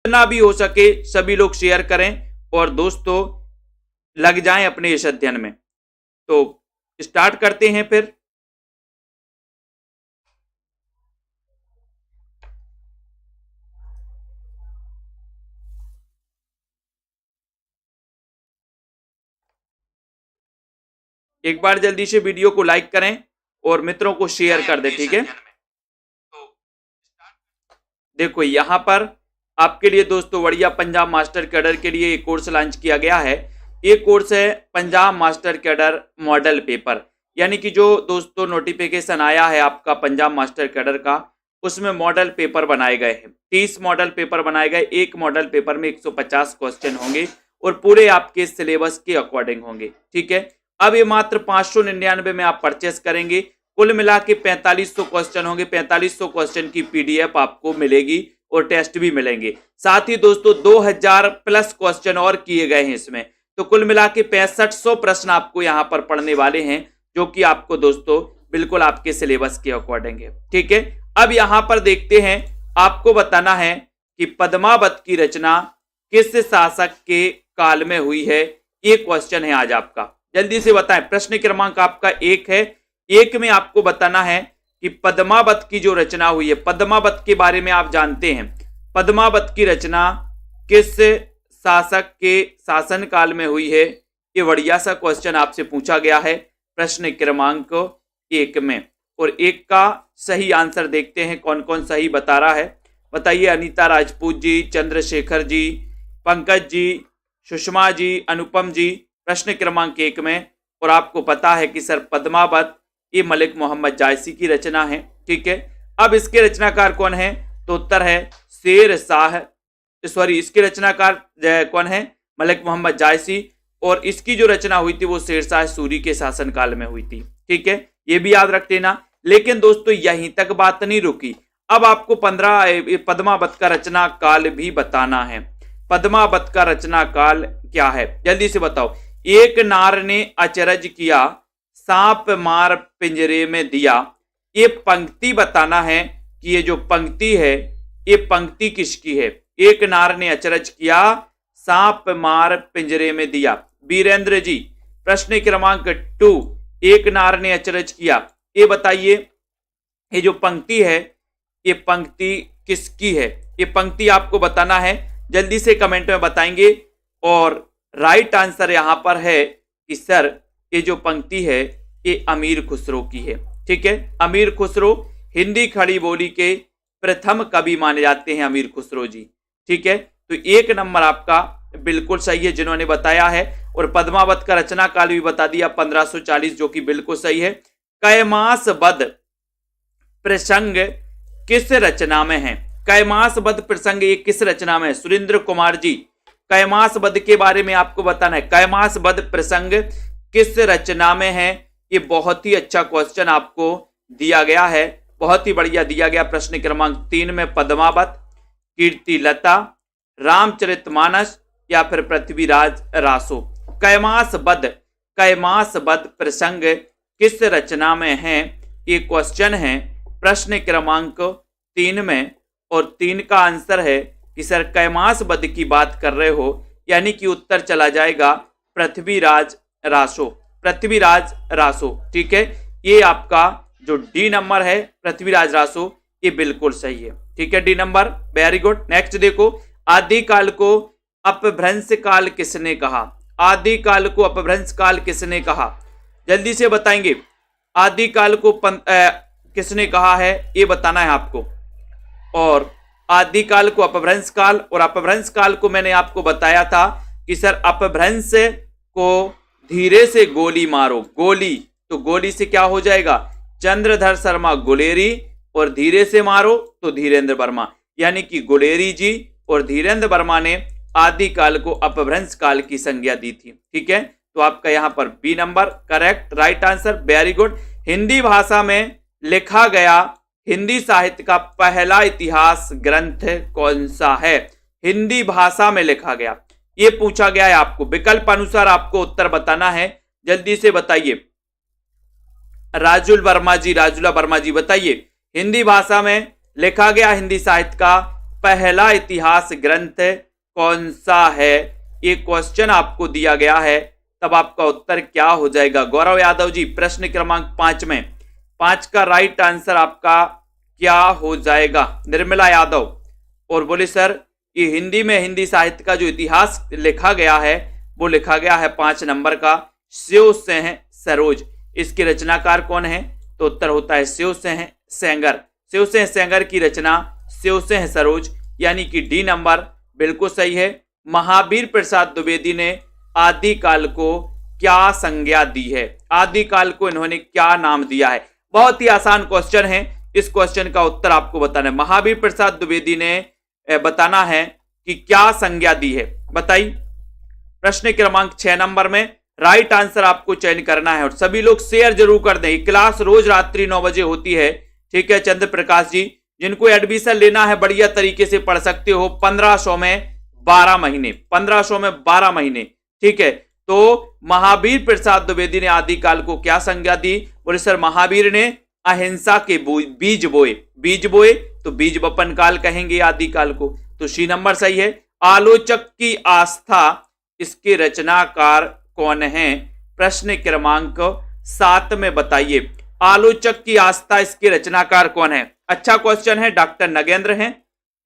जितना भी हो सके सभी लोग शेयर करें और दोस्तों लग जाएं अपने इस अध्ययन में। तो स्टार्ट करते हैं फिर। एक बार जल्दी से वीडियो को लाइक करें और मित्रों को शेयर कर दें, ठीक है। देखो यहां पर आपके लिए दोस्तों बढ़िया पंजाब मास्टर कैडर के लिए एक कोर्स लॉन्च किया गया है। ये कोर्स है Punjab master cadre model paper, यानी कि जो दोस्तों नोटिफिकेशन आया है आपका पंजाब मास्टर कैडर का, उसमें मॉडल पेपर बनाए गए हैं। 30 मॉडल पेपर बनाए गए। एक मॉडल पेपर में 150 क्वेश्चन होंगे और पूरे आपके सिलेबस के अकॉर्डिंग होंगे, ठीक है। अब ये मात्र 599 में आप परचेस करेंगे। कुल मिला के 4500 क्वेश्चन होंगे। 4500 क्वेश्चन की पीडीएफ आपको मिलेगी और टेस्ट भी मिलेंगे। साथ ही दोस्तों 2000 प्लस क्वेश्चन और किए गए हैं इसमें, तो कुल मिला के 6500 प्रश्न आपको यहाँ पर पढ़ने वाले हैं, जो कि आपको दोस्तों बिल्कुल आपके सिलेबस के अकॉर्डिंग है, ठीक है। अब यहाँ पर देखते हैं, आपको बताना है कि पद्मावत की रचना किस शासक के काल में हुई है। ये क्वेश्चन है आज आपका, जल्दी से बताएं। प्रश्न क्रमांक आपका 1 है। 1 में आपको बताना है कि पद्मावत की जो रचना हुई है, पद्मावत के बारे में आप जानते हैं। पद्मावत की रचना किस शासक के शासन काल में हुई है, ये बढ़िया सा क्वेश्चन आपसे पूछा गया है प्रश्न क्रमांक 1 में। और 1 का सही आंसर देखते हैं कौन कौन सही बता रहा है। बताइए। अनीता राजपूत जी, चंद्रशेखर जी, पंकज जी, सुषमा जी, अनुपम जी, प्रश्न क्रमांक 1 में। और आपको पता है कि सर पद्मावत ये मलिक मोहम्मद जायसी की रचना है, ठीक है। अब इसके रचनाकार कौन है, तो उत्तर है शेर शाह, सॉरी इसके रचनाकार कौन है, मलिक मोहम्मद जायसी। और इसकी जो रचना हुई थी वो शेर शाह सूरी के शासन काल में हुई थी, ठीक है। ये भी याद रख लेना। लेकिन दोस्तों यहीं तक बात नहीं रुकी। अब आपको 15 पद्मावत का रचना काल भी बताना है। पद्मावत का रचना काल क्या है, जल्दी से बताओ। एक नार ने अचरज किया, सांप मार पिंजरे में दिया। ये पंक्ति बताना है कि ये जो पंक्ति है, ये पंक्ति किसकी है। एक नार ने अचरज किया, सांप मार पिंजरे में दिया। वीरेंद्र जी, प्रश्न क्रमांक 2, एक नार ने अचरज किया, ये बताइए ये जो पंक्ति है, ये पंक्ति किसकी है। ये पंक्ति आपको बताना है, जल्दी से कमेंट में बताएंगे। और राइट आंसर यहां पर है कि सर ये जो पंक्ति है ये अमीर खुसरो की है, ठीक है। अमीर खुसरो हिंदी खड़ी बोली के प्रथम कवि माने जाते हैं अमीर खुसरो जी, ठीक है। तो 1 नंबर आपका बिल्कुल सही है जिन्होंने बताया है। और पद्मावत का रचना काल भी बता दिया 1540, जो कि बिल्कुल सही है। कैमास बद प्रसंग किस रचना में है। कैमास बद प्रसंग ये किस रचना में है, सुरेंद्र कुमार जी। कैमास बद के बारे में आपको बताना है। कैमास बद प्रसंग किस रचना में है। ये बहुत ही अच्छा क्वेश्चन आपको दिया गया है, बहुत ही बढ़िया दिया गया। प्रश्न क्रमांक 3 में पद्मावत, कीर्तिलता, रामचरितमानस या फिर पृथ्वीराज रासो। कैमास बद प्रसंग किस रचना में है, ये क्वेश्चन है प्रश्न क्रमांक 3 में। और 3 का आंसर है कि सर कैमास बद की बात कर रहे हो, यानी कि उत्तर चला जाएगा पृथ्वीराज रासो। पृथ्वीराज रासो, ठीक है। ये आपका जो डी नंबर है पृथ्वीराज रासो, ये बिल्कुल सही है, ठीक है। D number, very good. Next देखो, आदिकाल को अपभ्रंश काल किसने कहा। आदिकाल को अपभ्रंश काल किसने कहा, जल्दी से बताएंगे। आदिकाल को किसने कहा है ये बताना है आपको। और आदिकाल को अपभ्रंश काल, और अपभ्रंश काल को मैंने आपको बताया था कि सर अपभ्रंश को धीरे से गोली मारो। गोली, तो गोली से क्या हो जाएगा, चंद्रधर शर्मा गुलेरी, और धीरे से मारो तो धीरेन्द्र वर्मा, यानी कि गुलेरी जी और धीरेन्द्र वर्मा ने आदिकाल को अपभ्रंश काल की संज्ञा दी थी, ठीक है। तो आपका यहां पर B number correct, right answer, very good. Hindi भाषा में लिखा गया हिंदी साहित्य का पहला इतिहास ग्रंथ कौन सा है। हिंदी भाषा में लिखा गया, ये पूछा गया है आपको। विकल्प अनुसार आपको उत्तर बताना है, जल्दी से बताइए। राजुला वर्मा जी बताइए, हिंदी भाषा में लिखा गया हिंदी साहित्य का पहला इतिहास ग्रंथ कौन सा है? ये क्वेश्चन आपको दिया गया है, तब आपका उत्तर क्या हो जाएगा? गौरव यादव जी, प्रश्न क्रमांक 5 में 5 का राइट आंसर आपका क्या हो जाएगा? निर्मला यादव और बोले सर ये हिंदी में हिंदी साहित्य का जो इतिहास लिखा गया है वो लिखा गया है 5 नंबर का शिव सिंह सरोज। इसके रचनाकार कौन है? तो उत्तर होता है शिव सिंह सेंगर। शिव सिंह सेंगर की रचना शिव सिंह सरोज, यानी कि डी नंबर बिल्कुल सही है। महावीर प्रसाद द्विवेदी ने आदिकाल को क्या संज्ञा दी है? आदिकाल को इन्होंने क्या नाम दिया है? बहुत ही आसान क्वेश्चन है, इस क्वेश्चन का उत्तर आपको बताना है। महावीर प्रसाद द्विवेदी ने बताना है कि क्या संज्ञा दी है, बताइए। प्रश्न क्रमांक 6 नंबर में राइट आंसर आपको चयन करना है और सभी लोग शेयर जरूर कर दें। क्लास रोज रात्रि 9 बजे होती है, ठीक है। चंद्र प्रकाश जी, जिनको एडमिशन लेना है बढ़िया तरीके से पढ़ सकते हो। 1500 में 12 महीने, 1500 में 12 महीने, ठीक है। तो महावीर प्रसाद द्विवेदी ने आदिकाल को क्या संज्ञा दी? बोले सर महावीर ने अहिंसा के बीज बोए। बीज बोए तो बीज बपन काल कहेंगे आदिकाल को, तो सी नंबर सही है। आलोचक की आस्था, इसके रचनाकार कौन है? प्रश्न क्रमांक 7 में बताइए। आलोचक की आस्था, इसके रचनाकार कौन है? अच्छा क्वेश्चन है। डॉक्टर नगेंद्र हैं,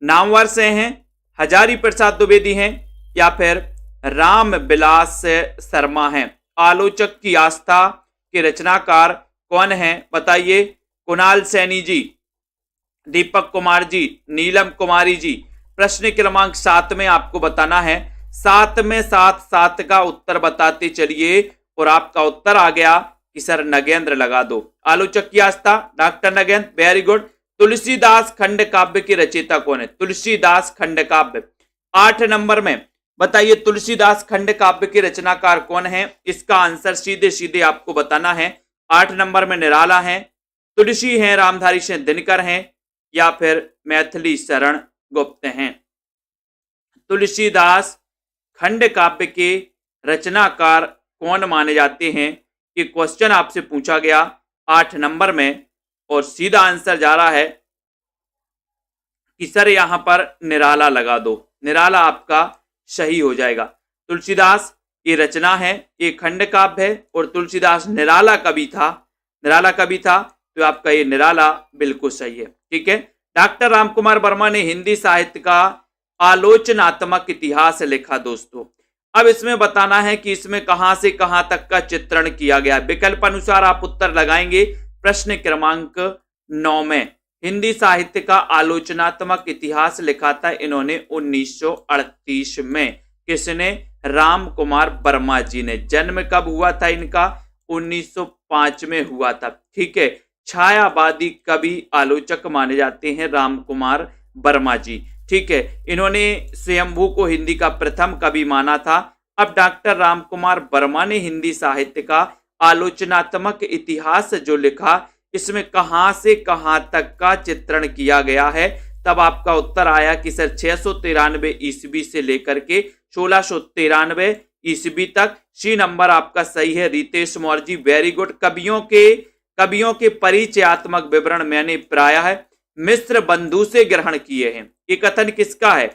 नामवर से हैं, हजारी प्रसाद द्विवेदी हैं, या फिर राम विलास शर्मा हैं? आलोचक की आस्था के रचनाकार कौन है? बताइए। कुणाल सैनी जी, दीपक कुमार जी, नीलम कुमारी जी। प्रश्न क्रमांक 7 में आपको बताना है। 7 में 7 का उत्तर बताते चलिए और आपका उत्तर आ गया कि सर नगेंद्र लगा दो। आलोचक की आस्था doctor Nagendra, very good. Tulsidas खंड काव्य के रचयिता कौन है? तुलसीदास खंड काव्य 8 नंबर में बताइए। तुलसीदास खंड काव्य के रचनाकार कौन है? इसका आंसर सीधे सीधे आपको बताना है। 8 नंबर में निराला है, तुलसी हैं, रामधारी सिंह दिनकर हैं, या फिर मैथिली शरण गुप्त हैं? तुलसीदास खंड काव्य के रचनाकार कौन माने जाते हैं? ये क्वेश्चन आपसे पूछा गया 8 नंबर में और सीधा आंसर जा रहा है कि सर यहां पर निराला लगा दो। निराला आपका सही हो जाएगा। तुलसीदास ये रचना है, ये खंड काव्य है और तुलसीदास निराला कवि था। निराला कवि था, तो आपका ये निराला बिल्कुल सही है, ठीक है। डॉक्टर रामकुमार वर्मा ने हिंदी साहित्य का आलोचनात्मक इतिहास लिखा दोस्तों। अब इसमें बताना है कि इसमें कहां से कहां तक का चित्रण किया गया। विकल्प अनुसार आप उत्तर लगाएंगे। प्रश्न क्रमांक 9 में हिंदी साहित्य का आलोचनात्मक इतिहास लिखा था इन्होंने 1938 में। किसने? राम कुमार वर्मा जी ने। जन्म कब हुआ था इनका? 1905 में हुआ था, ठीक है। छायावादी कवि आलोचक माने जाते हैं राम कुमार वर्मा जी, ठीक है। इन्होंने स्वयंभू को हिंदी का प्रथम कवि माना था। अब डॉक्टर राम कुमार वर्मा ने हिंदी साहित्य का आलोचनात्मक इतिहास जो लिखा, इसमें कहां से कहां तक का चित्रण किया गया है? तब आपका उत्तर आया कि सर 693 ईस्वी से लेकर के 1693 ईस्वी तक। सी नंबर आपका सही है। Ritesh Maurya ji, very good. कवियों के परिचयात्मक विवरण मैंने प्रायः मिश्र बंधु से ग्रहण किए हैं। ये कथन किसका है?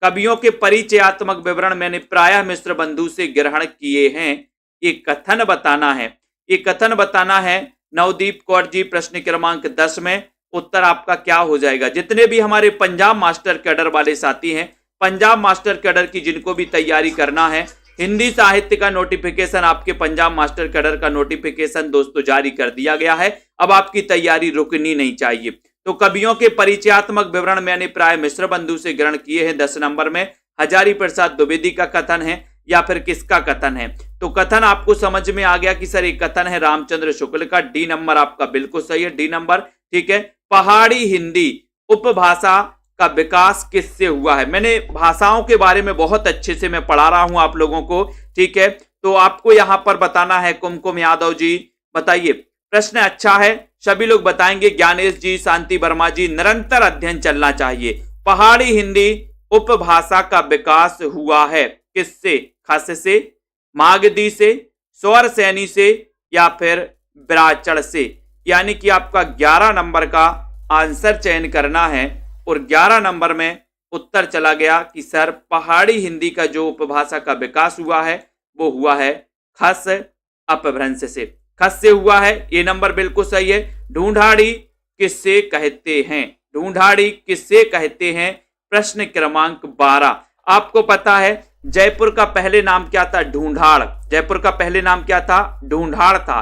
कवियों के परिचयात्मक विवरण मैंने प्रायः मिश्र बंधु से ग्रहण किए हैं। ये कथन बताना है, ये कथन बताना है। नवदीप कौर जी, प्रश्न क्रमांक 10 में उत्तर आपका क्या हो जाएगा? जितने भी हमारे पंजाब मास्टर कैडर वाले साथी हैं, पंजाब मास्टर कैडर की जिनको भी तैयारी करना है, हिंदी साहित्य का नोटिफिकेशन, आपके पंजाब मास्टर कैडर का नोटिफिकेशन दोस्तों जारी कर दिया गया है। अब आपकी तैयारी रुकनी नहीं चाहिए। तो कवियों के परिचयात्मक विवरण मैंने प्राय मिश्र बंधु से ग्रहण किए हैं। 10 नंबर में हजारी प्रसाद द्विवेदी का कथन है या फिर किसका कथन है? तो कथन आपको समझ में आ गया कि सर एक कथन है रामचंद्र शुक्ल का। डी नंबर आपका बिल्कुल सही है, डी नंबर, ठीक है। पहाड़ी हिंदी उपभाषा का विकास किससे हुआ है? मैंने भाषाओं के बारे में बहुत अच्छे से मैं पढ़ा रहा हूं आप लोगों को, ठीक है। तो आपको यहां पर बताना है। कुमकुम यादव जी बताइए। प्रश्न अच्छा है, सभी लोग बताएंगे। ज्ञानेश जी, शांति वर्मा जी, निरंतर अध्ययन चलना चाहिए। पहाड़ी हिंदी उपभाषा का विकास हुआ है किससे? खस से, मागधी से, स्वर सैनी से, या फिर विराचड़ से? यानी कि आपका 11 नंबर का आंसर चयन करना है और 11 नंबर में उत्तर चला गया कि सर पहाड़ी हिंदी का जो उपभाषा का विकास हुआ है वो हुआ है खस अपभ्रंश से। खस से हुआ है, ये नंबर बिल्कुल सही है। ढूंढाड़ी किससे कहते हैं? ढूंढाड़ी किससे कहते हैं? प्रश्न क्रमांक 12। आपको पता है जयपुर का पहले नाम क्या था? ढूंढाड़। जयपुर का पहले नाम क्या था? ढूंढाड़ था।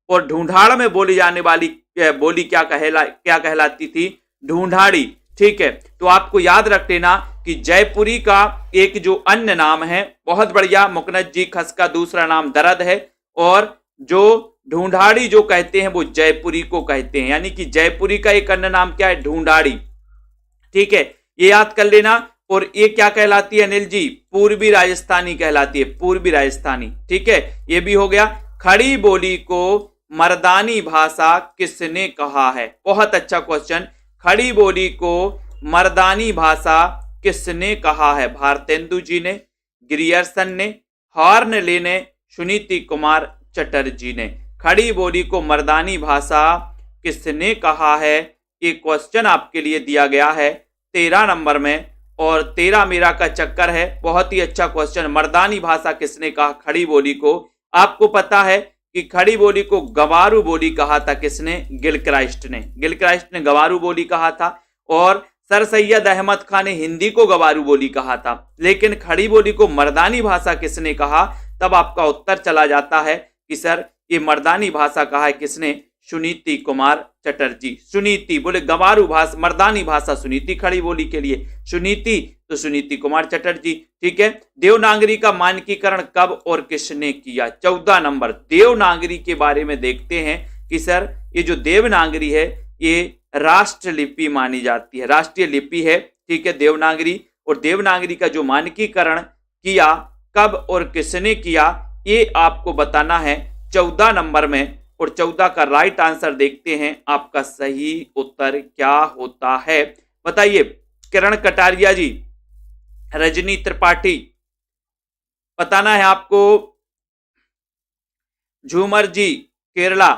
और ढूंढाड़ में बोली जाने वाली बोली क्या कहलाती थी? ढूंढाड़ी। ठीक है, तो आपको याद रख लेना कि जयपुरी का एक जो अन्य नाम है, बहुत बढ़िया मुकनद जी, खस का दूसरा नाम दरद है, और जो ढूंढाड़ी जो कहते हैं वो जयपुरी को कहते हैं, यानी कि जयपुरी का एक अन्य नाम क्या है? ढूंढाड़ी। ठीक है, ये याद कर लेना। और ये क्या कहलाती है अनिल जी? पूर्वी राजस्थानी कहलाती है, पूर्वी राजस्थानी। ठीक है, ये भी हो गया। खड़ी बोली को मर्दानी भाषा किसने कहा है? बहुत अच्छा क्वेश्चन। खड़ी बोली को मर्दानी भाषा किसने कहा है? भारतेंदु जी ने, ग्रियर्सन ने, हॉर्नले ने, सुनीति कुमार चटर्जी ने। खड़ी बोली को मर्दानी भाषा किसने कहा है? ये क्वेश्चन आपके लिए दिया गया है 13 नंबर में, और 13 मेरा का चक्कर है। बहुत ही अच्छा क्वेश्चन। मर्दानी भाषा किसने कहा खड़ी बोली को? आपको पता है कि खड़ी बोली को गवारू बोली कहा था किसने? गिलक्राइस्ट ने। गिलक्राइस्ट ने गवारू बोली कहा था, और सर सैयद अहमद खान ने हिंदी को गवारू बोली कहा था। लेकिन खड़ी बोली को मर्दानी भाषा किसने कहा? तब आपका उत्तर चला जाता है कि सर ये मर्दानी भाषा कहा है किसने? सुनीति कुमार चटर्जी। सुनीति बोले गवारू भाषा, मर्दानी भाषा सुनीति खड़ी बोली के लिए, सुनीति तो सुनीति कुमार चटर्जी। ठीक है, देवनागरी का मानकीकरण कब और किसने किया? 14 नंबर। देवनागरी के बारे में देखते हैं कि सर ये जो देवनागरी है ये राष्ट्र लिपि मानी जाती है, राष्ट्रीय लिपि है। ठीक है, देवनागरी। और देवनागरी का जो मानकीकरण किया कब और किसने किया, ये आपको बताना है 14 नंबर में। और 14 का राइट आंसर देखते हैं, आपका सही उत्तर क्या होता है बताइए। किरण कटारिया जी, रजनी त्रिपाठी, बताना है आपको। झूमर जी, केरला।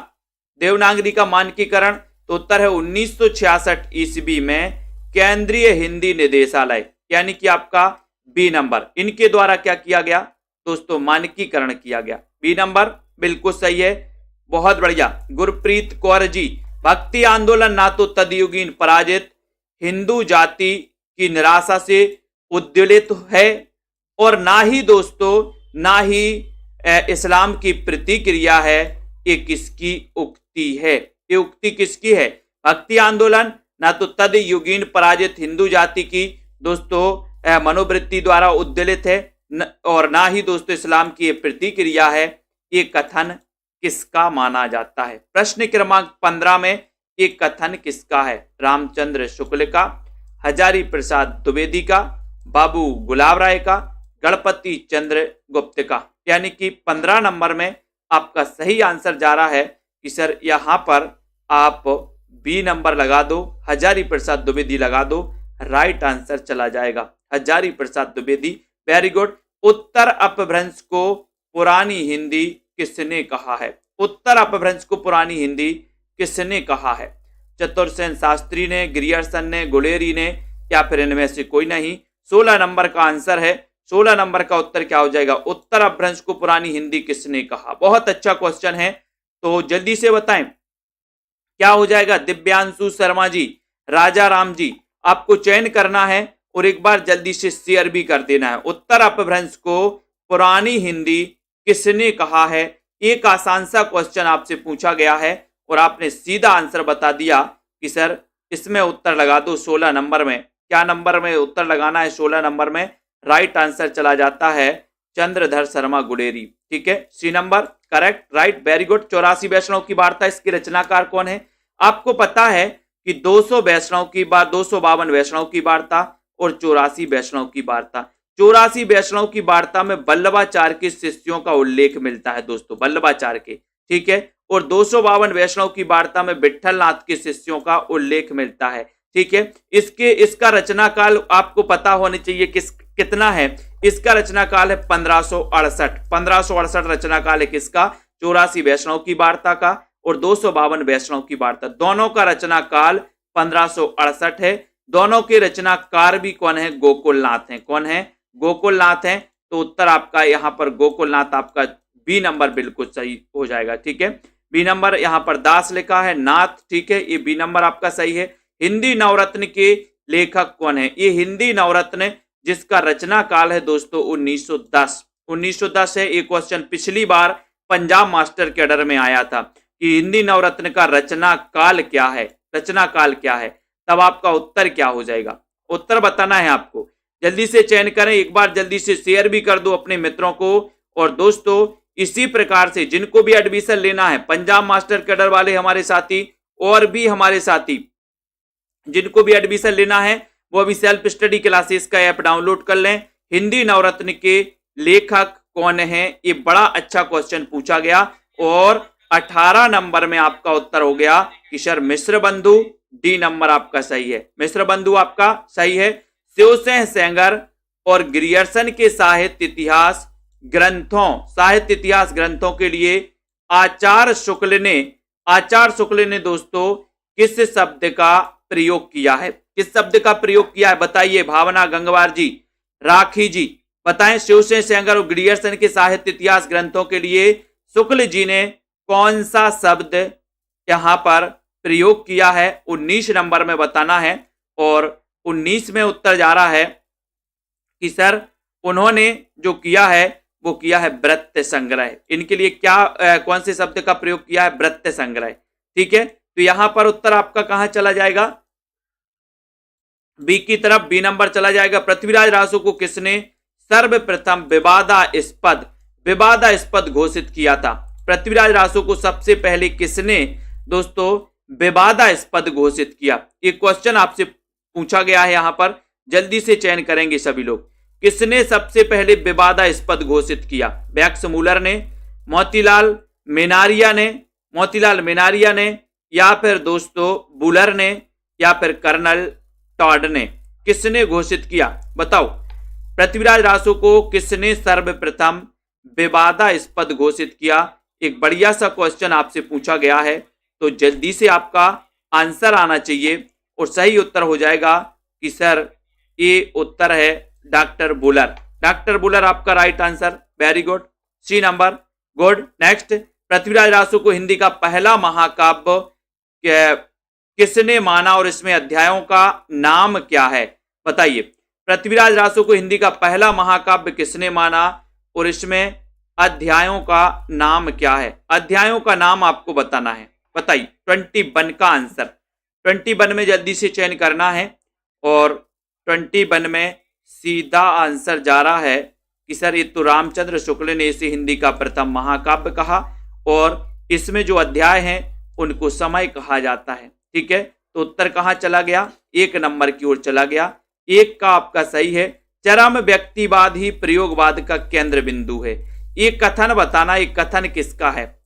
देवनागरी का मानकीकरण, तो उत्तर है 1966 ईस्वी में केंद्रीय हिंदी निदेशालय, यानी कि आपका बी नंबर, इनके द्वारा क्या किया गया दोस्तों? मानकीकरण किया गया। बी नंबर बिल्कुल सही है, बहुत बढ़िया। गुरप्रीत कौर जी, भक्ति आंदोलन ना तो तदयुगीन पराजित हिंदू जाति की निराशा से उद्वेलित है, और ना ही दोस्तों ना ही इस्लाम की प्रतिक्रिया है। ये किसकी उक्ति है? ये उक्ति किसकी है? भक्ति आंदोलन ना तो तदयुगीन पराजित हिंदू जाति की दोस्तों मनोवृत्ति द्वारा उद्वेलित है, और ना ही दोस्तों इस्लाम की ये प्रतिक्रिया है। ये कथन किसका माना जाता है? प्रश्न क्रमांक 15 में ये कथन किसका है? रामचंद्र शुक्ल का, हजारी प्रसाद द्विवेदी का, बाबू गुलाब राय का, गणपति चंद्र गुप्त का। यानी कि 15 नंबर में आपका सही आंसर जा रहा है कि सर यहां पर आप बी नंबर लगा दो, हजारी प्रसाद द्विवेदी लगा दो, राइट आंसर चला जाएगा हजारी प्रसाद द्विवेदी। Very good. उत्तर अपभ्रंश को पुरानी हिंदी किसने कहा है? उत्तर अपभ्रंश को पुरानी हिंदी किसने कहा है? चतुर्सेन शास्त्री ने, ग्रियर्सन ने, गुलेरी ने, या फिर इनमें से कोई नहीं? 16 नंबर का आंसर है। 16 नंबर का उत्तर क्या हो जाएगा? उत्तर अपभ्रंश को पुरानी हिंदी किसने कहा? बहुत अच्छा क्वेश्चन है, तो जल्दी से बताएं क्या हो जाएगा? दिव्यांशु शर्मा जी, राजा राम जी, आपको चयन करना है और एक बार जल्दी से शेयर भी कर देना है। उत्तर अपभ्रंश को पुरानी हिंदी किसने कहा है? एक आसान सा क्वेश्चन आपसे पूछा गया है और आपने सीधा आंसर बता दिया कि सर इसमें उत्तर लगा दो 16 नंबर में। क्या नंबर में उत्तर लगाना है? 16 नंबर में। राइट आंसर चला जाता है चंद्रधर शर्मा गुलेरी। ठीक है, C number correct, right, very good. 84 Vaishnav की वार्ता, इसके रचनाकार कौन है? आपको पता है कि 200 वैष्णव की बात, 252 वैष्णव की वार्ता और 84 वैष्णव की वार्ता। 84 वैष्णव की वार्ता में वल्लभाचार्य के शिष्यों का उल्लेख मिलता है दोस्तों, वल्लभाचार्य के। ठीक है, और 252 वैष्णव की वार्ता में विट्ठलनाथ के शिष्यों का उल्लेख मिलता है। ठीक है, इसका रचनाकाल आपको पता होनी चाहिए कितना है? इसका रचनाकाल है 1568। 1568 रचनाकाल है किसका? 84 वैष्णव की वार्ता का और 252 वैष्णव की वार्ता, दोनों का रचनाकाल 1568 है। दोनों के रचनाकार भी कौन है? गोकुलनाथ हैं। कौन है? गोकुलनाथ हैं। तो उत्तर आपका यहाँ पर गोकुलनाथ, आपका बी नंबर बिल्कुल सही हो जाएगा। ठीक है, बी नंबर। यहाँ पर दास लिखा है, नाथ। ठीक है, ये बी नंबर आपका सही है। हिंदी नवरत्न के लेखक कौन है? ये हिंदी नवरत्न जिसका रचना काल है दोस्तों 1910। 1910 है। ये क्वेश्चन पिछली बार पंजाब मास्टर कैडर में आया था कि हिंदी नवरत्न का रचना काल क्या है, रचना काल क्या है। तब आपका उत्तर क्या हो जाएगा? उत्तर बताना है आपको। जल्दी से चयन करें, एक बार जल्दी से शेयर भी कर दो अपने मित्रों को। और दोस्तों इसी प्रकार से जिनको भी एडमिशन लेना है, पंजाब मास्टर कैडर वाले हमारे साथी और भी हमारे साथी जिनको भी एडमिशन लेना है, वो अभी सेल्फ स्टडी क्लासेस का ऐप डाउनलोड कर लें। हिंदी नवरत्न के लेखक कौन है? ये बड़ा अच्छा क्वेश्चन पूछा गया और 18 नंबर में आपका उत्तर हो गया कि सर मिश्र बंधु। डी नंबर आपका सही है, मिश्र बंधु आपका सही है। शिवसेन सेंगर और ग्रियर्सन के साहित्य इतिहास ग्रंथों के लिए आचार्य शुक्ल ने दोस्तों किस शब्द का प्रयोग किया है? किस शब्द का प्रयोग किया है बताइए? भावना गंगवार जी, राखी जी बताएं। शिवसेन सेंगर और ग्रियर्सन के साहित्य इतिहास ग्रंथों के लिए शुक्ल जी ने कौन सा शब्द यहां पर प्रयोग किया है? 19 नंबर में बताना है। और 19 में उत्तर जा रहा है कि सर उन्होंने जो किया है वो किया है वृत्त संग्रह। इनके लिए क्या कौन से शब्द का प्रयोग किया है? वृत्त संग्रह। ठीक है, तो यहां पर उत्तर आपका कहां चला जाएगा? बी की तरफ, बी नंबर चला जाएगा। पृथ्वीराज रासो को किसने सर्वप्रथम विवादास्पद घोषित किया था? पृथ्वीराज रासो को सबसे पहले किसने दोस्तों विवादास्पद घोषित किया? ये क्वेश्चन आपसे पूछा गया है यहां पर। जल्दी से चयन करेंगे सभी लोग। किसने सबसे पहले विवादास्पद घोषिट किया? मैक्स मूलर ने, मोतीलाल मेनारिया ने, या फिर दोस्तों बुलर ने, या फिर कर्नल टॉड ने? किसने घोषित किया बताओ? पृथ्वीराज रासो को किसने सर्वप्रथम विवादास्पद घोषित किया? एक बढ़िया सा क्वेश्चन आपसे पूछा गया है, तो जल्दी से आपका आंसर आना चाहिए और सही उत्तर हो जाएगा कि सर ये उत्तर है डॉक्टर बुलर। डॉक्टर बुलर आपका right answer. Very good, C number. Good. Next, Prithviraj Raso को हिंदी का पहला महाकाव्य किसने माना और इसमें अध्यायों का नाम क्या है? बताइए। पृथ्वीराज रासो को हिंदी का पहला महाकाव्य किसने माना और इसमें अध्यायों का नाम क्या है? अध्यायों का नाम आपको बताना है। बताइए 21 का आंसर। 21 में जल्दी से चयन करना है और 21 में सीधा आंसर जा रहा है कि सर ये तो रामचंद्र शुक्ल ने इसे हिंदी का प्रथम महाकाव्य कहा और इसमें जो अध्याय हैं उनको समय कहा जाता है। ठीक है, तो उत्तर कहां चला गया? 1 नंबर की ओर चला गया। 1 का आपका सही है। चरम व्यक्तिवाद ही प्रयोगवाद का केंद्र बिंदु है। ये कथन बताना, ये कथन किसका है?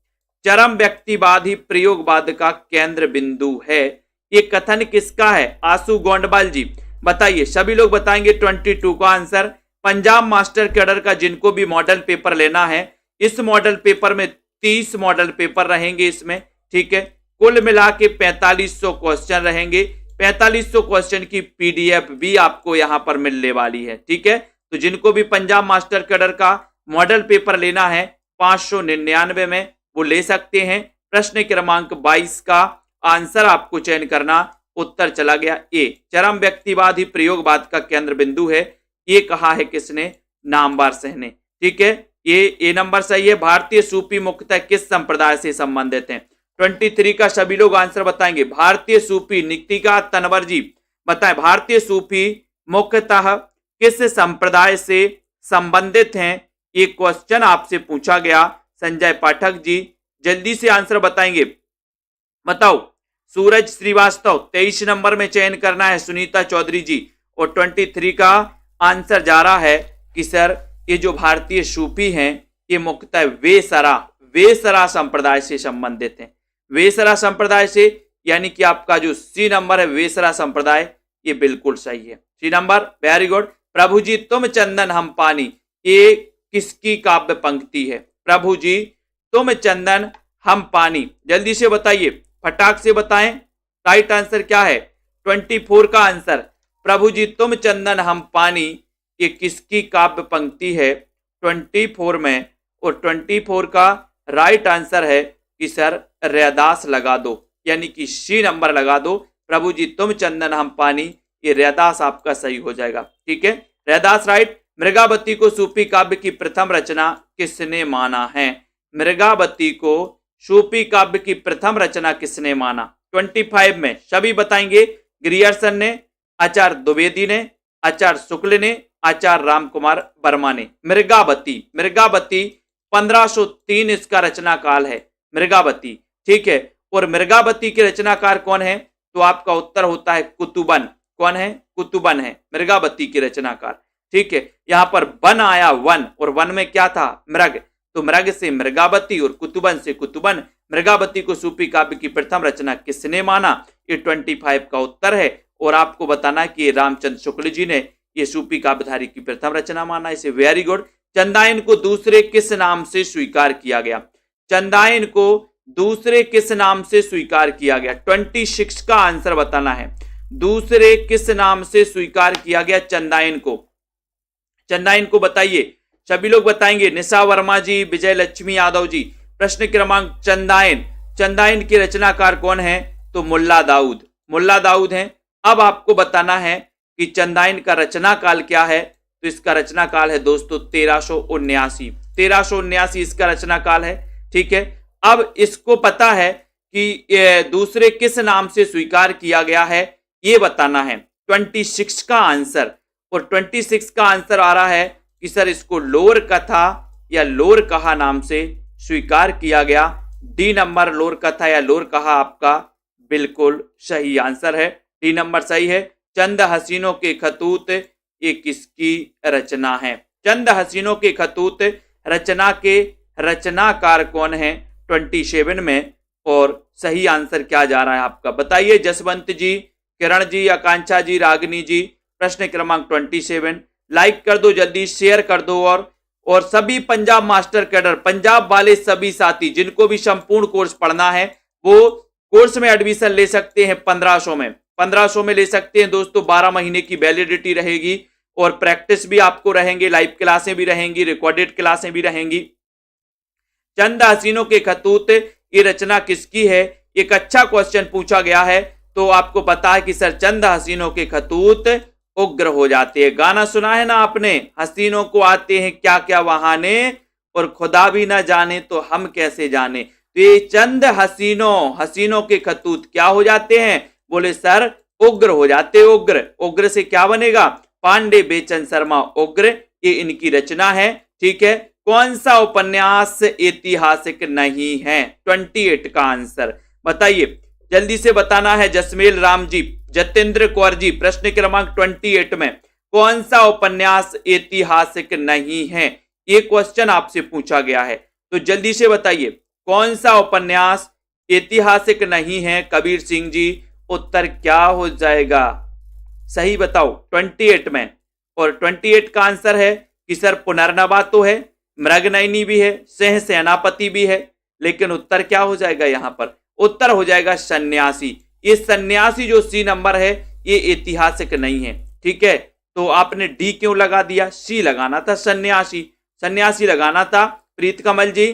चरम व्यक्तिवाद ही प्रयोगवाद का केंद्र बिंदु है। ये कथन किसका है? आशु गोंडवाल जी बताइए। सभी लोग बताएंगे 22 का आंसर। पंजाब मास्टर कैडर का जिनको भी मॉडल पेपर लेना है, इस मॉडल पेपर में 30 मॉडल पेपर रहेंगे इसमें। ठीक है, कुल मिला के 4500 क्वेश्चन रहेंगे। 4500 क्वेश्चन की पीडीएफ भी आपको यहां पर मिलने वाली है। ठीक है, तो जिनको भी पंजाब मास्टर कैडर का मॉडल पेपर लेना है 599 में वो ले सकते हैं। प्रश्न क्रमांक 22 का आंसर आपको चयन करना। उत्तर चला गया ए। चरम व्यक्तिवाद ही प्रयोगवाद का केंद्र बिंदु है। ये कहा है किसने? नामवर सिंह ने। ठीक है, ये ए नंबर सही है। भारतीय सूफी मुख्यतः किस संप्रदाय से संबंधित हैं? 23 का सभी लोग आंसर बताएंगे। भारतीय सूफी, नितिका तनवर जी बताएं, भारतीय सूफी मुख्यतः किस संप्रदाय से संबंधित हैं? ये क्वेश्चन आपसे पूछा गया। संजय पाठक जी जल्दी से आंसर बताएंगे। बताओ। सूरज श्रीवास्तव 23 नंबर में चयन करना है। सुनीता चौधरी जी। और 23 का आंसर जा रहा है कि सर ये जो भारतीय सूफी हैं ये मुख्यतः वेसरा संप्रदाय से संबंधित हैं। वेसरा संप्रदाय से, यानी कि आपका जो सी नंबर है वेसरा संप्रदाय, ये बिल्कुल सही है। C number, very good. प्रभु जी तुम चंदन हम पानी, ये किसकी काव्य पंक्ति है? प्रभु जी तुम चंदन हम पानी। जल्दी से बताइए, फटाक से बताएं। राइट आंसर क्या है? 24 का आंसर। प्रभु जी तुम चंदन हम पानी, ये किसकी काव्य पंक्ति है 24 में? और 24 का राइट आंसर है कि सर रैदास लगा दो, यानी कि सी नंबर लगा दो। प्रभु जी तुम चंदन हम पानी, ये रैदास आपका सही हो जाएगा। ठीक है, रैदास राइट। मृगावती को सूफी काव्य की प्रथम रचना किसने माना है? मृगावती को सूफी काव्य की प्रथम रचना किसने माना? 25 में सभी बताएंगे। ग्रियर्सन ने, आचार्य द्विवेदी ने, आचार्य शुक्ल ने, आचार्य रामकुमार वर्मा ने। मृगावती 1503 इसका रचना काल है मृगावती। ठीक है, और मृगावती के रचनाकार कौन है? तो आपका उत्तर होता है कुतुबन। कौन है? कुतुबन है मृगावती के रचनाकार। ठीक है, यहां पर वन आया वन, और वन में क्या था? मृग। तो मृग से मृगावती और कुतुबन से कुतुबन। मृगावती को सूफी काव्य की प्रथम रचना किसने माना? ये 25 का उत्तर है। और आपको बताना कि रामचंद्र शुक्ल जी ने ये सूफी काव्यधारी की प्रथम रचना माना इसे। Very good. चंदायन को दूसरे किस नाम से स्वीकार किया गया? चंदायन को दूसरे किस नाम से स्वीकार किया गया? 26 का आंसर बताना है। दूसरे किस नाम से स्वीकार किया गया चंदायन को? चंदायन को बताइए, सभी लोग बताएंगे। निशा वर्मा जी, विजय लक्ष्मी यादव जी। प्रश्न क्रमांक चंदायन, चंदायन के रचनाकार कौन है? तो मुल्ला दाऊद, मुल्ला दाऊद हैं। अब आपको बताना है कि चंदायन का रचना काल क्या है? तो इसका रचना काल है दोस्तों 1379। 1379 इसका रचना काल है। ठीक है, अब इसको पता है कि दूसरे किस नाम से स्वीकार किया गया है, ये बताना है। 26 का आंसर, और 26 का आंसर आ रहा है कि सर इसको लोर कथा या लोर कहा नाम से स्वीकार किया गया। डी नंबर लोर कथा या लोर कहा आपका बिल्कुल सही आंसर है। डी नंबर सही है। चंद हसीनों के खतूत, ये किसकी रचना है? चंद हसीनों के खतूत रचना के रचनाकार कौन है 27 में? और सही आंसर क्या जा रहा है आपका, बताइए। जसवंत जी, किरण जी, आकांक्षा जी, रागनी जी। प्रश्न क्रमांक 27 लाइक कर दो, जल्दी शेयर कर दो। और सभी पंजाब मास्टर कैडर, पंजाब वाले सभी साथी जिनको भी संपूर्ण कोर्स पढ़ना है वो कोर्स में एडमिशन ले सकते हैं 1500 में। 1500 में ले सकते हैं दोस्तों। 12 महीने की वैलिडिटी रहेगी और प्रैक्टिस भी आपको रहेंगे, लाइव क्लासें भी रहेंगी, रिकॉर्डेड क्लासें भी रहेंगी। चंद हसीनों के खतूत ये रचना किसकी है? एक अच्छा क्वेश्चन पूछा गया है। तो आपको पता है कि सर चंद हसीनों के खतूत उग्र हो जाते हैं। गाना सुना है ना आपने, हसीनों को आते हैं क्या क्या वहाने, और खुदा भी ना जाने तो हम कैसे जाने। तो ये चंद हसीनों के खतूत क्या हो जाते हैं? बोले सर उग्र हो जाते। उग्र, उग्र से क्या बनेगा? पांडे बेचन शर्मा उग्र, ये इनकी रचना है। ठीक है, कौन सा उपन्यास ऐतिहासिक नहीं है? 28 का आंसर बताइए, जल्दी से बताना है। जसमेल राम जी, जतेंद्र कौर जी। प्रश्न क्रमांक 28 में कौन सा उपन्यास ऐतिहासिक नहीं है? ये क्वेश्चन आपसे पूछा गया है, तो जल्दी से बताइए कौन सा उपन्यास ऐतिहासिक नहीं है कबीर सिंह जी? उत्तर क्या हो जाएगा? सही बताओ 28 में। और 28 का आंसर है कि सर पुनर्नवा तो है, मृगनयनी भी है, सिंह सेनापति भी है, लेकिन उत्तर क्या हो जाएगा यहां पर? उत्तर हो जाएगा सन्यासी। ये सन्यासी जो सी नंबर है ये ऐतिहासिक नहीं है। ठीक है, तो आपने डी क्यों लगा दिया? सी लगाना था, सन्यासी, सन्यासी लगाना था प्रीत कमल जी,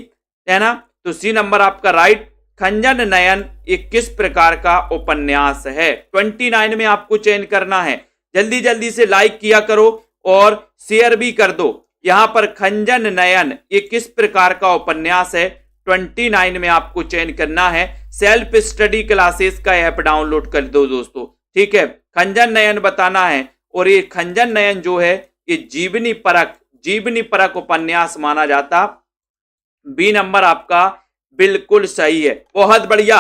है ना? तो सी नंबर आपका राइट। खंजन नयन ये किस प्रकार का उपन्यास है? 29 में आपको चयन करना है। जल्दी जल्दी से लाइक किया करो और शेयर भी कर दो। यहां पर खंजन नयन ये किस प्रकार का उपन्यास है? 29 में आपको चयन करना है। सेल्फ स्टडी क्लासेस का ऐप डाउनलोड कर दो दोस्तों। ठीक है, खंजन नयन बताना है। और ये खंजन नयन जो है ये जीवनी परक उपन्यास माना जाता। बी नंबर आपका बिल्कुल सही है, बहुत बढ़िया,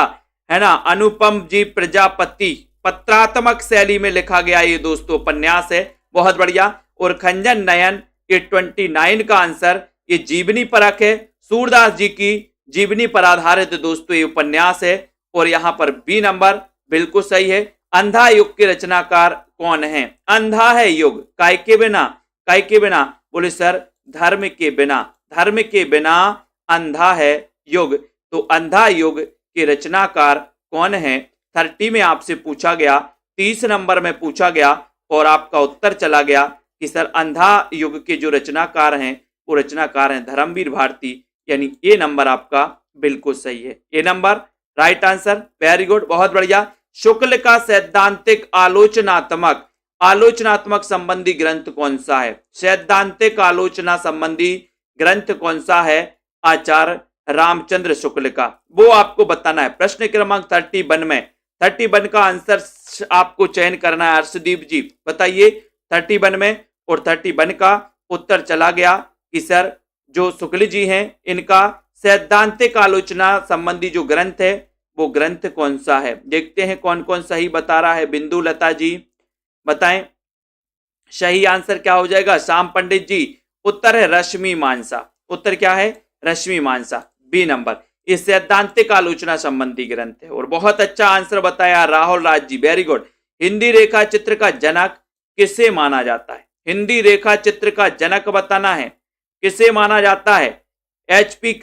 है ना? अनुपम जी प्रजापति, पत्रात्मक शैली में लिखा गया ये दोस्तों उपन्यास है, बहुत बढ़िया। और खंजन नयन ये 29 का आंसर ये जीवनी परक है। सूरदास जी की जीवनी पर आधारित दोस्तों ये उपन्यास है। और यहां पर बी नंबर बिल्कुल सही है। अंधा युग के रचनाकार कौन है? अंधा है युग, काय के बिना? काय के बिना? बोले सर धर्म के बिना, धर्म के बिना अंधा है युग। तो अंधा युग के रचनाकार कौन है? 30 में आपसे पूछा गया, 30 नंबर में पूछा गया और आपका उत्तर चला गया कि सर अंधा युग के जो रचनाकार हैं वो रचनाकार हैं धर्मवीर भारती, यानी ए नंबर आपका बिल्कुल सही है। A number right answer, very good, बहुत बढ़िया। शुक्ल का सैद्धांतिक आलोचनात्मक संबंधी ग्रंथ कौन सा है? सैद्धांतिक आलोचना संबंधी ग्रंथ कौन सा है? आचार्य रामचंद्र शुक्ल का, वो आपको बताना है। प्रश्न क्रमांक 31 में 31 का आंसर आपको चयन करना है। अर्शदीप जी बताइए 31 में, और 31 का उत्तर चला गया कि सर जो शुक्ल जी हैं इनका सैद्धांतिक आलोचना संबंधी जो ग्रंथ है वो ग्रंथ कौन सा है? देखते हैं कौन कौन सही बता रहा है। बिंदु लता जी बताएं सही आंसर क्या हो जाएगा। श्याम पंडित जी उत्तर है रश्मि मानसा। उत्तर क्या है? रश्मि मानसा, बी नंबर। ये सैद्धांतिक आलोचना संबंधी ग्रंथ है। और बहुत अच्छा आंसर बताया राहुल राज जी, वेरी गुड। हिंदी रेखा चित्र का जनक किसे माना जाता है? हिंदी रेखा चित्र का जनक बताना है, किसे माना जाता है? एचपी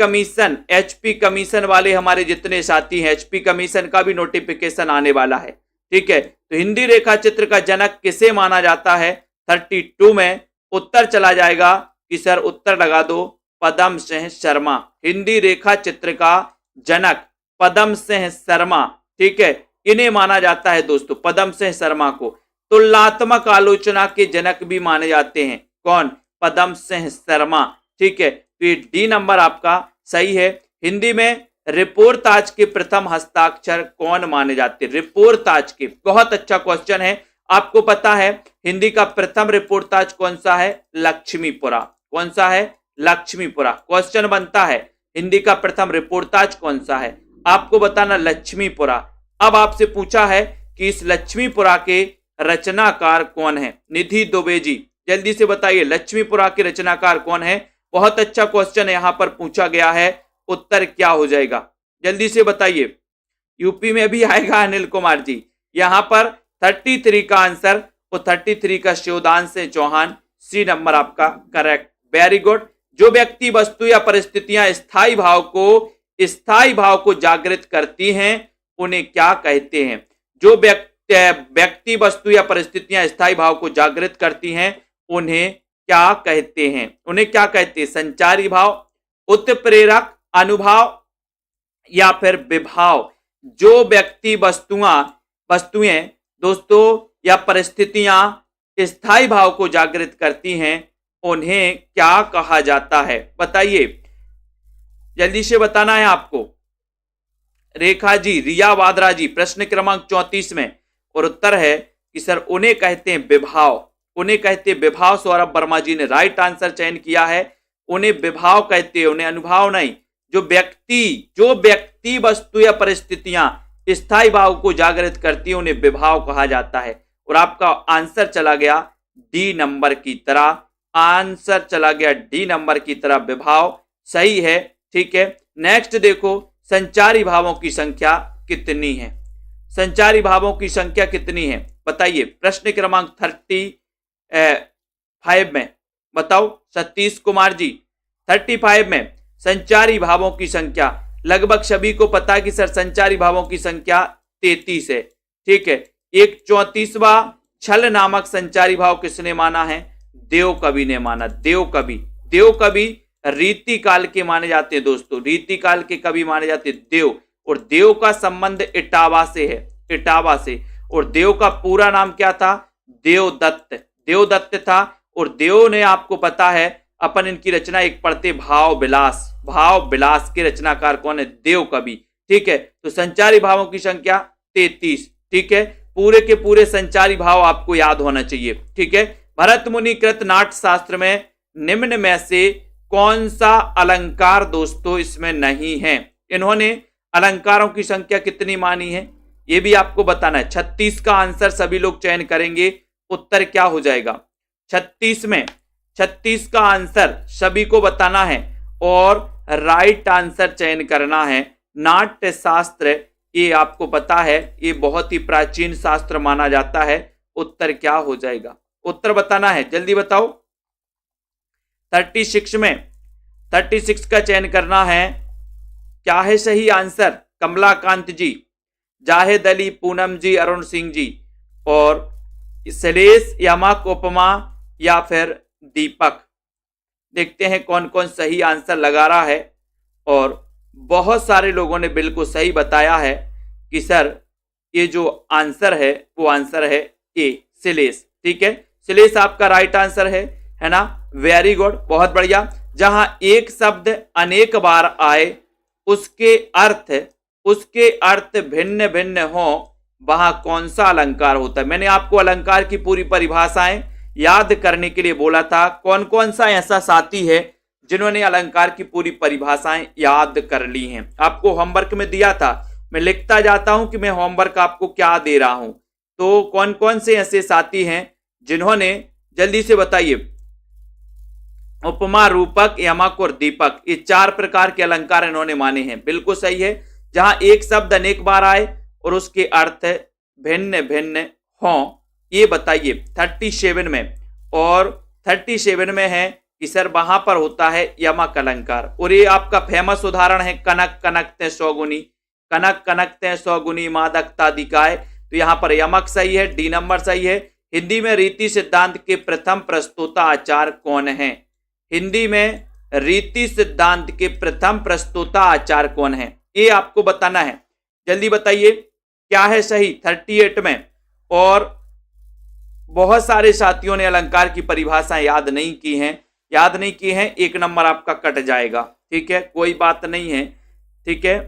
कमीशन वाले हमारे जितने साथी हैं, एचपी कमीशन का भी नोटिफिकेशन आने वाला है, ठीक है। तो हिंदी रेखा चित्र का जनक किसे माना जाता है? 32 में उत्तर चला जाएगा कि सर उत्तर लगा दो पदम सिंह शर्मा। हिंदी रेखा चित्र का जनक पदम सिंह शर्मा, ठीक है, इन्हें माना जाता है दोस्तों, पदम सिंह शर्मा को। तुलनात्मक आलोचना के जनक भी माने जाते हैं, कौन? पदम सिंह शर्मा, ठीक है। तो डी नंबर आपका सही है। हिंदी में रिपोर्ताज के प्रथम हस्ताक्षर कौन माने जाते? रिपोर्ताज के, बहुत अच्छा क्वेश्चन है। आपको पता है हिंदी का प्रथम रिपोर्ताज कौन सा है? लक्ष्मीपुरा। कौन सा है? लक्ष्मीपुरा। क्वेश्चन बनता है हिंदी का प्रथम रिपोर्ताज कौन सा है? आपको बताना लक्ष्मीपुरा। अब आपसे पूछा है कि इस लक्ष्मीपुरा के रचनाकार कौन है? निधि दुबे जी जल्दी से बताइए लक्ष्मीपुरा के रचनाकार कौन है? बहुत अच्छा क्वेश्चन यहां पर पूछा गया है। उत्तर क्या हो जाएगा जल्दी से बताइए। यूपी में भी आएगा अनिल कुमार जी। यहां पर 33 का आंसर, वो 33 का शिवदान से चौहान, सी नंबर आपका करेक्ट, वेरी गुड। जो व्यक्ति वस्तु या परिस्थितियां स्थायी भाव को जागृत करती हैं उन्हें क्या कहते हैं? जो व्यक्ति वस्तु या परिस्थितियां स्थायी भाव को जागृत करती हैं उन्हें क्या कहते हैं? उन्हें क्या कहते हैं? संचारी भाव, उत्प्रेरक, अनुभाव या फिर विभाव। जो व्यक्ति वस्तुएं दोस्तों या परिस्थितियां स्थायी भाव को जागृत करती हैं उन्हें क्या कहा जाता है? बताइए जल्दी से बताना है आपको। रेखा जी, रिया वाद्रा जी प्रश्न क्रमांक 34 में, और उत्तर है कि सर उन्हें कहते हैं विभाव। उन्हें कहते हैं विभाव। सौरभ वर्मा जी ने राइट आंसर चयन किया है। उन्हें विभाव कहते हैं, उन्हें अनुभाव नहीं। जो व्यक्ति वस्तु या परिस्थितियां स्थायी भाव को जागृत करती है उन्हें विभाव कहा जाता है। और आपका आंसर चला गया डी नंबर की तरह। आंसर चला गया डी नंबर की तरह, विभाव सही है, ठीक है। नेक्स्ट देखो, संचारी भावों की संख्या कितनी है? संचारी भावों की संख्या कितनी है बताइए। प्रश्न क्रमांक 35 में बताओ सतीश कुमार जी। 35 में संचारी भावों की संख्या लगभग सभी को पता है कि सर संचारी भावों की संख्या 33 है, ठीक है। एक 34वां छल नामक संचारी भाव किसने माना है? देव कवि ने माना। देव कवि रीति काल के माने जाते हैं दोस्तों, रीति काल के कवि माने जाते हैं देव। और देव का संबंध इटावा से है, इटावा से। और देव का पूरा नाम क्या था? देवदत्त था। और देव ने, आपको पता है अपन इनकी रचना एक पढ़ते भाव विलास के रचनाकार कौन है? देव कवि, ठीक है। तो संचारी भावों की संख्या 33, ठीक है। पूरे के पूरे संचारी भाव आपको याद होना चाहिए, ठीक है। भरत मुनि कृत नाट्य शास्त्र में निम्न में से कौन सा अलंकार दोस्तों इसमें नहीं है? इन्होंने अलंकारों की संख्या कितनी मानी है ये भी आपको बताना है। 36 का आंसर सभी लोग चयन करेंगे। उत्तर क्या हो जाएगा 36 में? 36 का आंसर सभी को बताना है और राइट आंसर चयन करना है। नाट्य शास्त्र, ये आपको पता है ये बहुत ही प्राचीन शास्त्र माना जाता है। उत्तर क्या हो जाएगा? उत्तर बताना है, जल्दी बताओ। 36 में 36 का चयन करना है। क्या है सही आंसर? कमलाकांत जी, जाहिद अली, पूनम जी, अरुण सिंह जी। और श्लेष, यमक, उपमा या फिर दीपक। देखते हैं कौन कौन सही आंसर लगा रहा है। और बहुत सारे लोगों ने बिल्कुल सही बताया है कि सर ये जो आंसर है वो आंसर है ए, श्लेष। ठीक है, श्लेष आपका राइट आंसर है ना। वेरी गुड, बहुत बढ़िया। जहां एक शब्द अनेक बार आए उसके अर्थ भिन्न भिन्न हो, वहां कौन सा अलंकार होता है। मैंने आपको अलंकार की पूरी परिभाषाएं याद करने के लिए बोला था। कौन कौन सा ऐसा साथी है जिन्होंने अलंकार की पूरी परिभाषाएं याद कर ली हैं। आपको होमवर्क में दिया था, मैं लिखता जाता हूं कि मैं होमवर्क आपको क्या दे रहा हूं। तो कौन कौन से ऐसे साथी हैं जिन्होंने, जल्दी से बताइए। उपमा, रूपक, यमक और दीपक, ये 4 प्रकार के अलंकार इन्होंने माने हैं। बिल्कुल सही है। जहां एक शब्द अनेक बार आए और उसके अर्थ भिन्न भिन्न हों, ये बताइए 37 में। और 37 में है कि सर वहां पर होता है यमक अलंकार। और ये आपका फेमस उदाहरण है कनक कनकते सौगुनी, कनक कनकते सौगुनी मादकता दिखाए। तो यहां पर यमक सही है, डी नंबर सही है। हिंदी में रीति सिद्धांत के प्रथम प्रस्तोता आचार्य कौन है। हिंदी में रीति सिद्धांत के प्रथम प्रस्तोता आचार्य कौन है, ये आपको बताना है। जल्दी बताइए क्या है सही 38 में। और बहुत सारे साथियों ने अलंकार की परिभाषा याद नहीं की हैं, 1 नंबर आपका कट जाएगा। ठीक है, कोई बात नहीं है। ठीक है,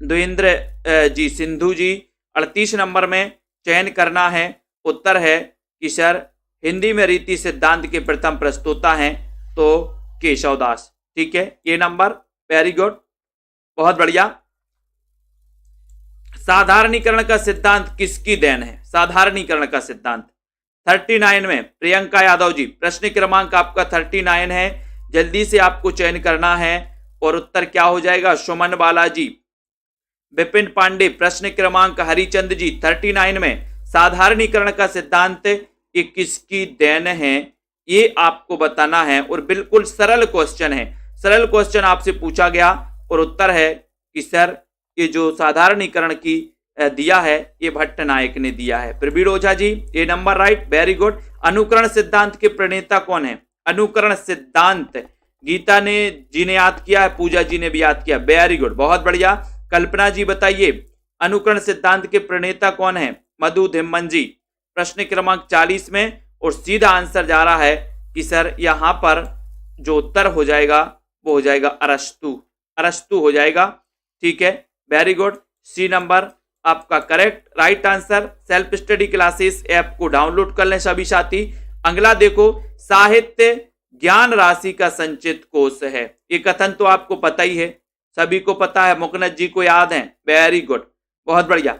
देवेंद्र जी, सिंधु जी 38 नंबर में चयन करना है। उत्तर है कि सर हिंदी में रीति सिद्धांत के प्रथम प्रस्तोता हैं तो केशवदास। ठीक है, ये नंबर। वेरी गुड, बहुत बढ़िया। साधारणीकरण का सिद्धांत किसकी देन है। साधारणीकरण का सिद्धांत 39 में प्रियंका यादव जी, प्रश्न क्रमांक आपका 39 है। जल्दी से आपको चयन करना है। और उत्तर क्या हो जाएगा, सुमन बालाजी। विपिन पांडे, प्रश्न क्रमांक हरिचंद जी 39 में साधारणीकरण का सिद्धांत ये किसकी देन है, ये आपको बताना है। और बिल्कुल सरल क्वेश्चन है, सरल क्वेश्चन आपसे पूछा गया। और उत्तर है कि सर ये जो साधारणीकरण की दिया है ये भट्ट नायक ने दिया है। प्रवीण ओझा जी, ये नंबर राइट, वेरी गुड। अनुकरण सिद्धांत के प्रणेता कौन है। अनुकरण सिद्धांत गीता ने जी ने याद किया है, पूजा जी ने भी याद किया, वेरी गुड, बहुत बढ़िया। कल्पना जी बताइए अनुकरण सिद्धांत के प्रणेता कौन है। मधु धिम्मन जी, प्रश्न क्रमांक 40 में। और सीधा आंसर जा रहा है कि सर यहां पर जो उत्तर हो जाएगा वो हो जाएगा अरस्तु, अरस्तु हो जाएगा। ठीक है, वेरी गुड, सी नंबर आपका correct right answer. Self study classes app को डाउनलोड कर लें सभी साथी। अगला देखो, साहित्य ज्ञान राशि का संचित कोश है। ये कथन तो आपको पता ही है, सभी को पता है, मुकनद जी को याद है, वेरी गुड, बहुत बढ़िया।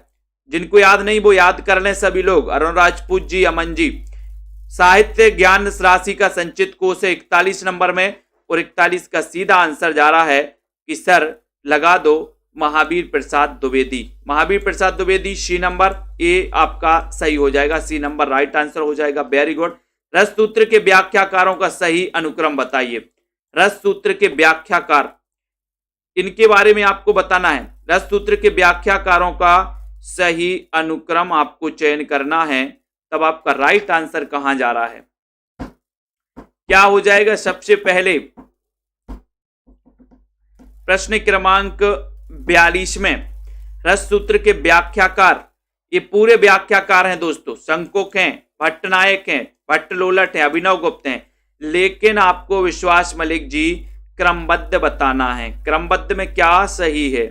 जिनको याद नहीं वो याद कर लें सभी लोग, अरुण राजपूत जी, अमन जी। साहित्य ज्ञान राशि का संचित कोश है 41 नंबर में। और 41 का सीधा आंसर जा रहा है कि सर लगा दो महावीर प्रसाद द्विवेदी। महावीर प्रसाद द्विवेदी, सी नंबर, ए आपका सही हो जाएगा, सी नंबर राइट आंसर हो जाएगा, वेरी गुड। रस सूत्र के व्याख्याकारों का सही अनुक्रम बताइए। रस सूत्र के व्याख्याकार, इनके बारे में आपको बताना है। रस सूत्र के व्याख्याकारों का सही अनुक्रम आपको चयन करना है। तब आपका राइट आंसर कहां जा रहा है, क्या हो जाएगा। सबसे पहले प्रश्न क्रमांक 42 में रस सूत्र के व्याख्याकार, ये पूरे व्याख्याकार हैं दोस्तों, शंकोक हैं, भट्टनायक हैं, भट्टलोलट हैं, अभिनव गुप्त हैं। लेकिन आपको विश्वास मलिक जी क्रमबद्ध बताना है। क्रमबद्ध में क्या सही है,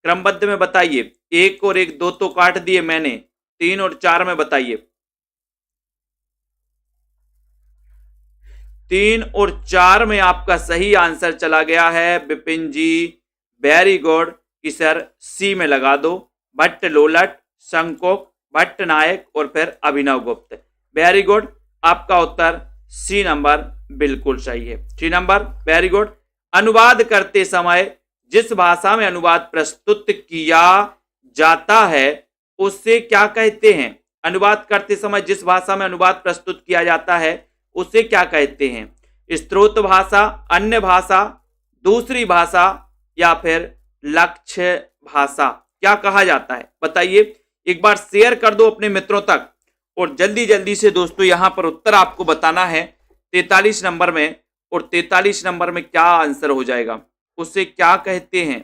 क्रमबद्ध में बताइए। 1 और 1 2 तो काट दिए मैंने, 3 और 4 में बताइए। 3 और 4 में आपका सही आंसर चला गया है विपिन जी, वेरी गुड। कि सर सी में लगा दो, भट्ट लोलट, शंकोक, भट्ट नायक और फिर अभिनव गुप्त, वेरी गुड। आपका उत्तर सी नंबर बिल्कुल सही है, सी नंबर, वेरी गुड। अनुवाद करते समय जिस भाषा में अनुवाद प्रस्तुत किया जाता है उससे क्या कहते हैं। अनुवाद करते समय जिस भाषा में अनुवाद प्रस्तुत किया जाता है उसे क्या कहते हैं। स्रोत भाषा, अन्य भाषा, दूसरी भाषा या फिर लक्ष्य भाषा, क्या कहा जाता है बताइए। एक बार शेयर कर दो अपने मित्रों तक। और जल्दी जल्दी से दोस्तों यहाँ पर उत्तर आपको बताना है 43 नंबर में। और 43 नंबर में क्या आंसर हो जाएगा, उससे क्या कहते हैं।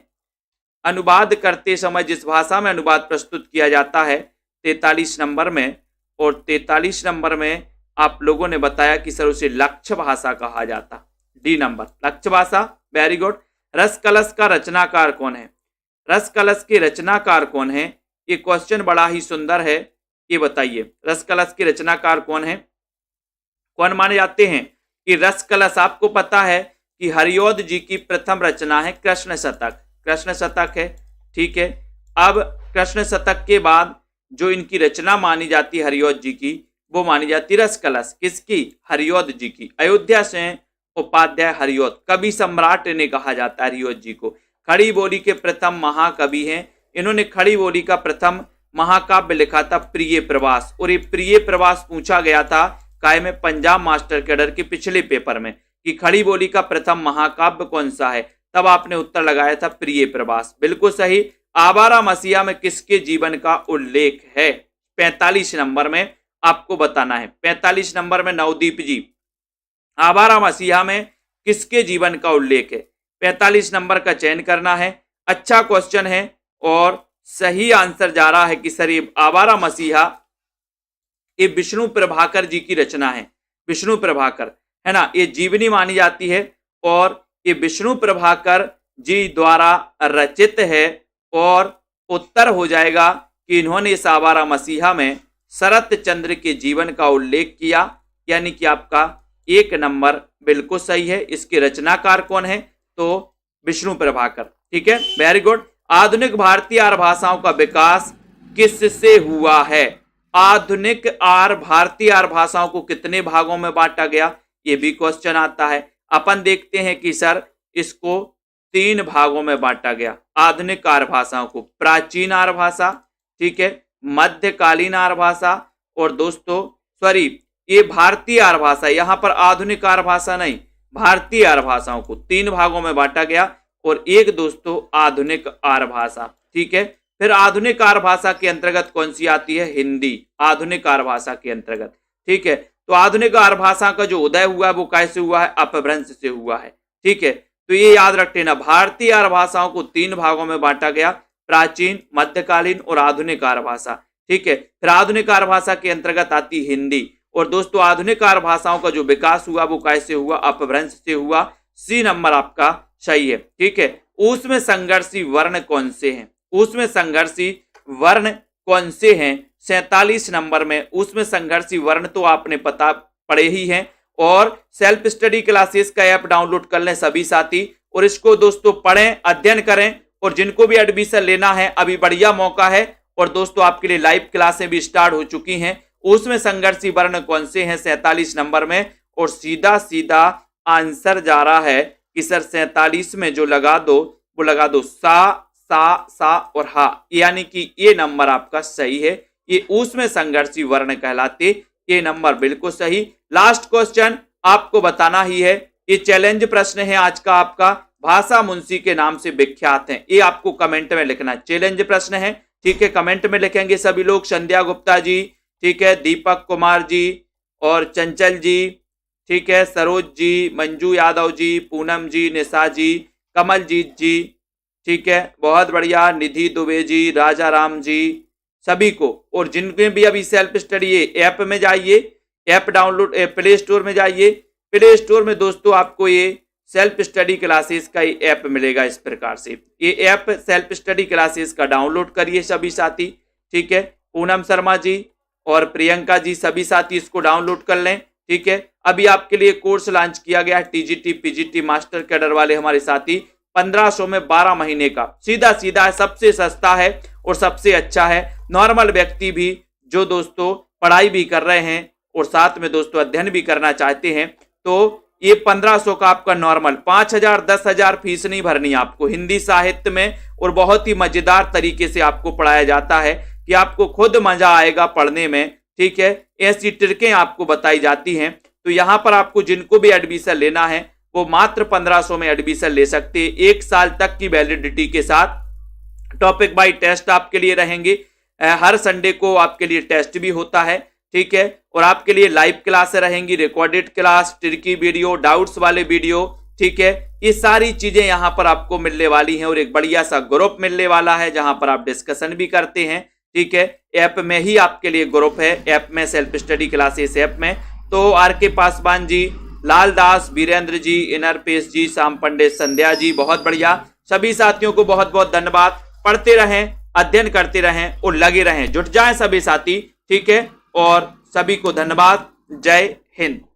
अनुवाद करते समय जिस भाषा में अनुवाद प्रस्तुत किया जाता है 43 नंबर में, और 43 नंबर में आप लोगों ने बताया कि सर उसे लक्ष्य भाषा कहा जाता। डी नंबर लक्ष्य भाषा, वेरी गुड। रस कलश का रचनाकार कौन है? रस कलश के रचनाकार कौन है? ये क्वेश्चन बड़ा ही सुंदर है, ये बताइए रस कलश के रचनाकार कौन है, कौन माने जाते हैं कि रस कलश? आपको पता है कि हरिऔध जी की प्रथम रचना है कृष्ण शतक, कृष्ण शतक है, ठीक है। अब कृष्ण शतक के बाद जो इनकी रचना मानी जाती है हरिऔध जी की, वो मानी जाती रस कलश। किसकी? हरिऔध जी की। अयोध्या से उपाध्याय हरिऔध, कवि सम्राट ने कहा जाता है हरिऔध जी को। खड़ी बोली के प्रथम महाकवि हैं। इन्होंने खड़ी बोली का प्रथम महाकाव्य लिखा था प्रिय प्रवास, और ये प्रिय प्रवास पूछा गया था काय में, पंजाब मास्टर कैडर के पिछले पेपर में, कि खड़ी बोली का प्रथम महाकाव्य कौन सा है, तब आपने उत्तर लगाया था प्रिय प्रवास, बिल्कुल सही। आवारा मसीहा में किसके जीवन का उल्लेख है? 45 नंबर में आपको बताना है। 45 नंबर में नवदीप जी, आवारा मसीहा में किसके जीवन का उल्लेख है? 45 नंबर का चयन करना है। अच्छा क्वेश्चन है और सही आंसर जा रहा है कि सर ये आवारा मसीहा ये विष्णु प्रभाकर जी की रचना है। विष्णु प्रभाकर है ना, ये जीवनी मानी जाती है और ये विष्णु प्रभाकर जी द्वारा रचित है। और उत्तर हो जाएगा कि इन्होंने इस आवारा मसीहा में शरत चंद्र के जीवन का उल्लेख किया, यानी कि आपका 1 नंबर बिल्कुल सही है। इसके रचनाकार कौन है? तो विष्णु प्रभाकर, ठीक है, वेरी गुड। आधुनिक भारतीय आर्य भाषाओं का विकास किससे हुआ है? आधुनिक भारतीय आर्य भाषाओं को कितने भागों में बांटा गया, ये भी क्वेश्चन आता है। अपन देखते हैं कि सर इसको 3 भागों में बांटा गया। आधुनिक आर्य भाषाओं को प्राचीन आर्य भाषा, ठीक है, मध्यकालीन आर्य भाषा, और दोस्तों सॉरी ये भारतीय आर्य भाषा, यहां पर आधुनिक आर्य भाषा नहीं, भारतीय आर्य भाषाओं को 3 भागों में बांटा गया, और एक दोस्तों आधुनिक आर्य भाषा, ठीक है। फिर आधुनिक आर्य भाषा के अंतर्गत कौन सी आती है? हिंदी, आधुनिक आर्य भाषा के अंतर्गत, ठीक है। तो आधुनिक आर्य भाषा का जो उदय हुआ है वो कैसे हुआ है? अपभ्रंश से हुआ है, ठीक है। तो ये याद रख लेना, भारतीय आर्य भाषाओं को 3 भागों में बांटा गया, प्राचीन, मध्यकालीन और आधुनिक आर्य भाषा, ठीक है। फिर आधुनिक आर्य भाषा के अंतर्गत आती हिंदी। और दोस्तों आधुनिक आर्य भाषाओं का जो विकास हुआ वो कैसे हुआ? अपभ्रंश से हुआ। सी नंबर आपका सही है, ठीक है। उसमें संघर्षी वर्ण कौन से हैं? उसमें संघर्षी वर्ण कौन से हैं? 47 नंबर में उसमें संघर्षी वर्ण तो आपने पता पड़े ही हैं। और सेल्फ स्टडी क्लासेस का ऐप डाउनलोड कर लें सभी साथी, और इसको दोस्तों पढ़ें, अध्ययन करें। और जिनको भी एडमिशन लेना है अभी बढ़िया मौका है। और दोस्तों आपके लिए लाइव क्लासें भी स्टार्ट हो चुकी हैं। उसमें संघर्षी वर्ण कौन से हैं 47 नंबर में? और सीधा सीधा आंसर जा रहा है कि सर 47 में जो लगा दो वो लगा दो सा और हा, यानी कि ये नंबर आपका सही है। ये उसमें संघर्षी वर्ण कहलाते, ये नंबर बिल्कुल सही। लास्ट क्वेश्चन आपको बताना ही है, ये चैलेंज प्रश्न है आज का आपका। भाषा मुंशी के नाम से विख्यात हैं, ये आपको कमेंट में लिखना। चैलेंज प्रश्न है, ठीक है, कमेंट में लिखेंगे सभी लोग। संध्या गुप्ता जी, ठीक है, दीपक कुमार जी और चंचल जी, ठीक है, सरोज जी, मंजू यादव जी, पूनम जी, निशा जी, कमलजीत जी, ठीक है, बहुत बढ़िया, निधि दुबे जी, राजा राम जी, सभी को। और जिनके भी अभी सेल्फ स्टडी ऐप में जाइए, ऐप डाउनलोड प्ले स्टोर में जाइए, प्ले स्टोर में दोस्तों आपको ये सेल्फ स्टडी क्लासेस का ऐप मिलेगा। इस प्रकार से ये ऐप सेल्फ स्टडी क्लासेस का डाउनलोड करिए सभी साथी, ठीक है। पूनम शर्मा जी और प्रियंका जी सभी साथी इसको डाउनलोड कर लें, ठीक है। अभी आपके लिए कोर्स लॉन्च किया गया है टीजीटी पीजीटी मास्टर कैडर वाले हमारे साथी, 1500 में 12 महीने का, सीधा सीधा है, सबसे सस्ता है और सबसे अच्छा है। नॉर्मल व्यक्ति भी जो दोस्तों पढ़ाई भी कर रहे हैं और साथ में दोस्तों अध्ययन भी करना चाहते हैं, तो ये 1500 का आपका नॉर्मल, 5000 10,000 फीस नहीं भरनी आपको। हिंदी साहित्य में और बहुत ही मजेदार तरीके से आपको पढ़ाया जाता है कि आपको खुद मजा आएगा पढ़ने में, ठीक है। ऐसी ट्रिकें आपको बताई जाती हैं। तो यहाँ पर आपको जिनको भी एडमिशन लेना है वो मात्र 1500 में एडमिशन ले सकते हैं, 1 साल तक की वैलिडिटी के साथ। टॉपिक बाय टेस्ट आपके लिए रहेंगे, हर संडे को आपके लिए टेस्ट भी होता है। ठीक है। और आपके लिए लाइव क्लासें रहेंगी, recorded class, tricky video, doubts वाले वीडियो, ठीक है। ये सारी चीजें यहाँ पर आपको मिलने वाली हैं और एक बढ़िया सा ग्रुप मिलने वाला है जहां पर आप डिस्कशन भी करते हैं, ठीक है। ऐप में ही आपके लिए ग्रुप है, ऐप में सेल्फ स्टडी क्लासेस ऐप में। तो RK पासवान जी, लाल दास, वीरेंद्र जी, इनरपेश जी, श्याम पंडित, संध्या जी, बहुत बढ़िया। सभी साथियों को बहुत बहुत धन्यवाद। पढ़ते रहें, अध्ययन करते रहें और लगे रहें, जुट जाएं सभी साथी, ठीक है। और सभी को धन्यवाद। जय हिंद।